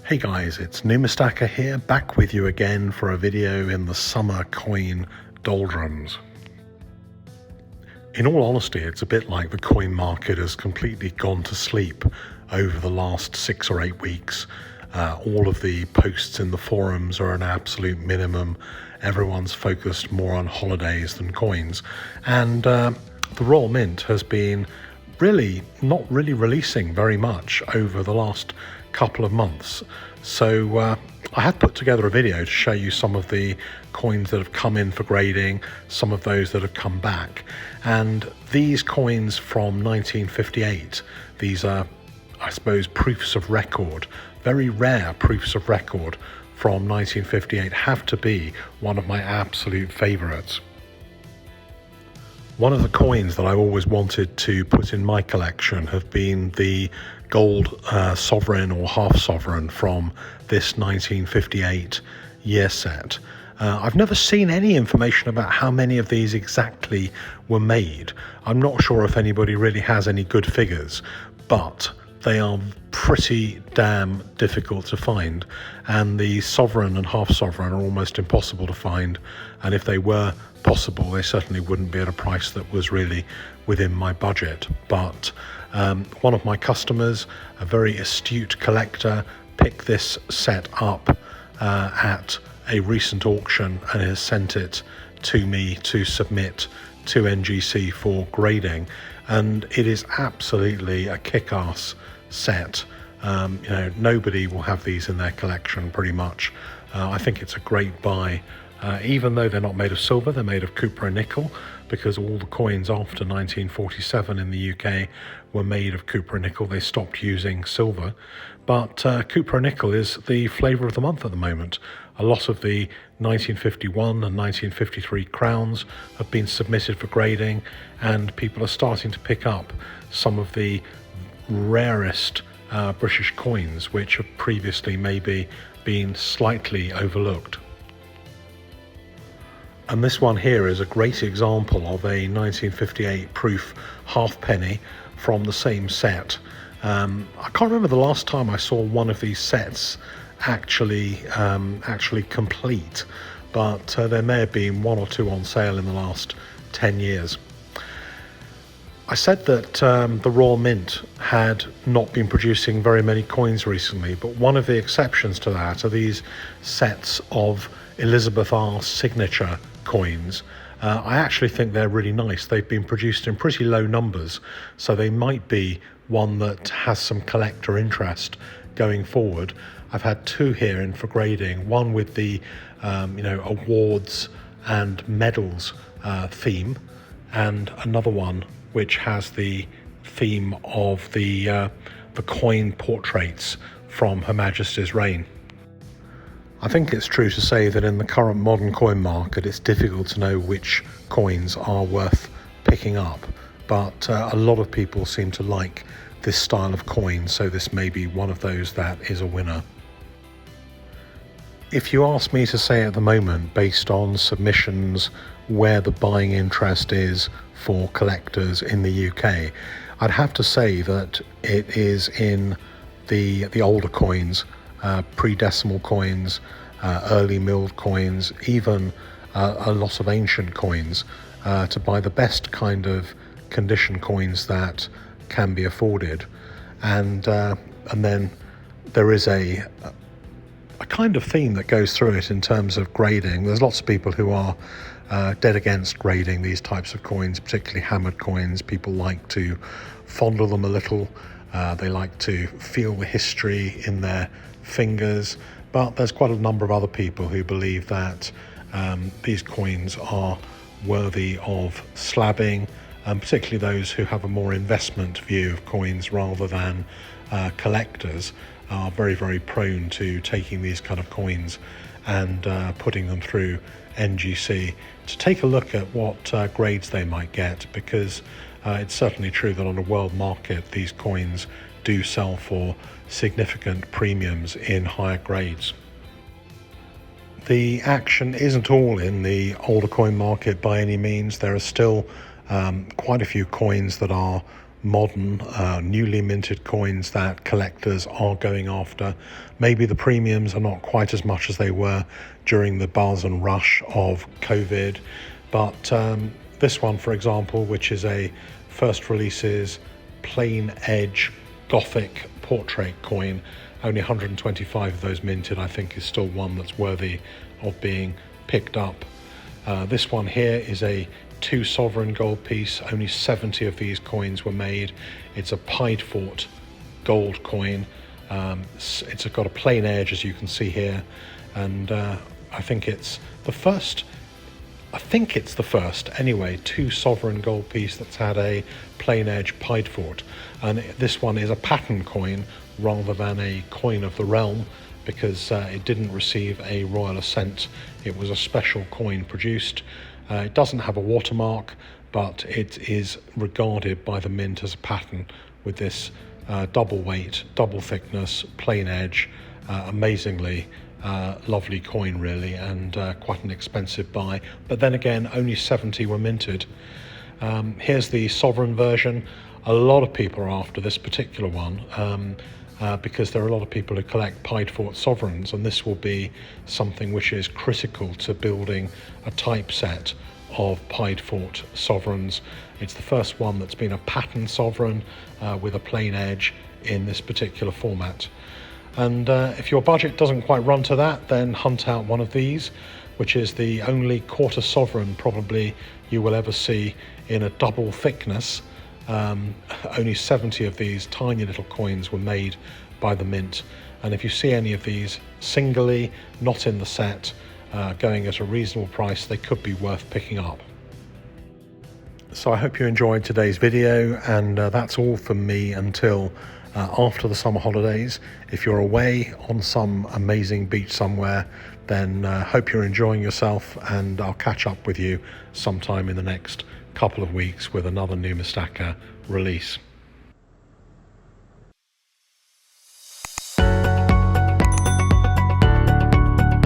Hey guys, it's Numistacker here, back with you again for a video in the summer coin doldrums. In all honesty, it's a bit like the coin market has completely gone to sleep over the last 6 or 8 weeks. All of the posts in the forums are an absolute minimum. Everyone's focused more on holidays than coins. And the Royal Mint has been not really releasing very much over the last couple of months. So I had put together a video to show you some of the coins that have come in for grading, some of those that have come back. And these coins from 1958, these are, I suppose, proofs of record, very rare proofs of record from 1958, have to be one of my absolute favorites. One of the coins that I always wanted to put in my collection have been the gold sovereign or half sovereign from this 1958 year set. I've never seen any information about how many of these exactly were made. I'm not sure if anybody really has any good figures, but they are pretty damn difficult to find, and the sovereign and half sovereign are almost impossible to find, and if they were possible, they certainly wouldn't be at a price that was really within my budget. But one of my customers, a very astute collector, picked this set up at a recent auction and has sent it to me to submit to NGC for grading, and it is absolutely a kick-ass set. Nobody will have these in their collection pretty much. I think it's a great buy. Even though they're not made of silver, they're made of copper and nickel, because all the coins after 1947 in the UK were made of copper and nickel. They stopped using silver, but copper and nickel is the flavour of the month at the moment. A lot of the 1951 and 1953 crowns have been submitted for grading, and people are starting to pick up some of the rarest British coins, which have previously maybe been slightly overlooked. And this one here is a great example of a 1958 proof halfpenny from the same set. I can't remember the last time I saw one of these sets actually complete, but there may have been 1 or 2 on sale in the last 10 years. I said that the Royal Mint had not been producing very many coins recently, but one of the exceptions to that are these sets of Elizabeth R signature coins. I actually think they're really nice. They've been produced in pretty low numbers, so they might be one that has some collector interest going forward. I've had 2 here in for grading, one with the awards and medals theme, and another one which has the theme of the coin portraits from Her Majesty's reign. I think it's true to say that in the current modern coin market, it's difficult to know which coins are worth picking up, but a lot of people seem to like this style of coin, so this may be one of those that is a winner. If you ask me to say at the moment, based on submissions, where the buying interest is for collectors in the UK, I'd have to say that it is in the older coins, pre-decimal coins, early milled coins, even a lot of ancient coins, to buy the best kind of condition coins that can be afforded. And then there is a kind of theme that goes through it in terms of grading. There's lots of people who are dead against grading these types of coins, particularly hammered coins. People like to fondle them a little. They like to feel the history in their fingers, but there's quite a number of other people who believe that these coins are worthy of slabbing, and particularly those who have a more investment view of coins rather than collectors are very, very prone to taking these kind of coins and putting them through NGC to take a look at what grades they might get, because it's certainly true that on a world market these coins do sell for significant premiums in higher grades. The action isn't all in the older coin market by any means. There are still quite a few coins that are modern, newly minted coins that collectors are going after. Maybe the premiums are not quite as much as they were during the buzz and rush of COVID, but this one, for example, which is a first releases plain edge Gothic portrait coin, only 125 of those minted, I think is still one that's worthy of being picked up. This one here is a 2 sovereign gold piece. Only 70 of these coins were made. It's a Piedfort gold coin. It's got a plain edge, as you can see here, and I think it's the first anyway 2 sovereign gold piece that's had a plain edge Piedfort, and this one is a pattern coin rather than a coin of the realm, because it didn't receive a royal assent. It was a special coin produced. It doesn't have a watermark, but it is regarded by the mint as a pattern with this double weight, double thickness, plain edge, amazingly lovely coin really, and quite an expensive buy. But then again, only 70 were minted. Here's the sovereign version. A lot of people are after this particular one, because there are a lot of people who collect Piedfort sovereigns, and this will be something which is critical to building a typeset of Piedfort sovereigns. It's the first one that's been a pattern sovereign with a plain edge in this particular format. And if your budget doesn't quite run to that, then hunt out one of these, which is the only quarter sovereign probably you will ever see in a double thickness. Only 70 of these tiny little coins were made by the mint, and if you see any of these singly, not in the set, going at a reasonable price, they could be worth picking up. So I hope you enjoyed today's video, and that's all from me until after the summer holidays. If you're away on some amazing beach somewhere, then hope you're enjoying yourself, and I'll catch up with you sometime in the next couple of weeks with another Numistacker release.